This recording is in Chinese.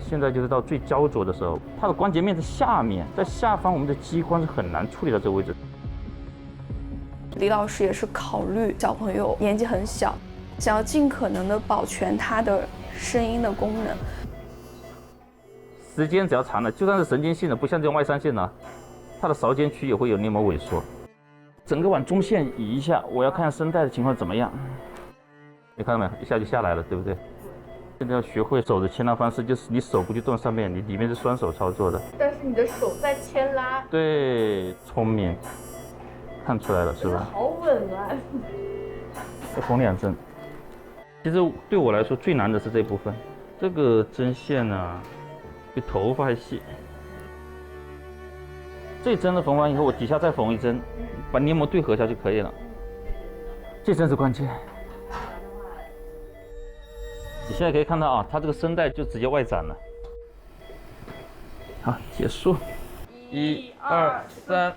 現在就是到最焦灼的時候，它的關節面在下面，在下方我们的肌髋是很難處理到這個位置。李老師也是考慮小朋友年紀很小，想要盡可能的保全他的聲音的功能。時間只要長了，就算是神經性的，不像这種外傷性的，它的勺尖区也會有黏膜萎縮。整個往中線移一下，我要看聲帶的情況怎麼樣。你看到沒有？一下就下來了，對不對？現在要學會手的牽拉方式，就是你手不去動上面，你裡面是雙手操作的。但是你的手在牽拉。對，聰明，看出來了是吧？好穩啊！再縫2針。其實對我來說最難的是這部分，這個針線啊，比頭髮還細。這針的縫完以後，我底下再縫1針，把黏膜對合一下就可以了。這針是關鍵。你現在可以看到啊，它這個聲帶就直接外展了。好，結束。1、2、3。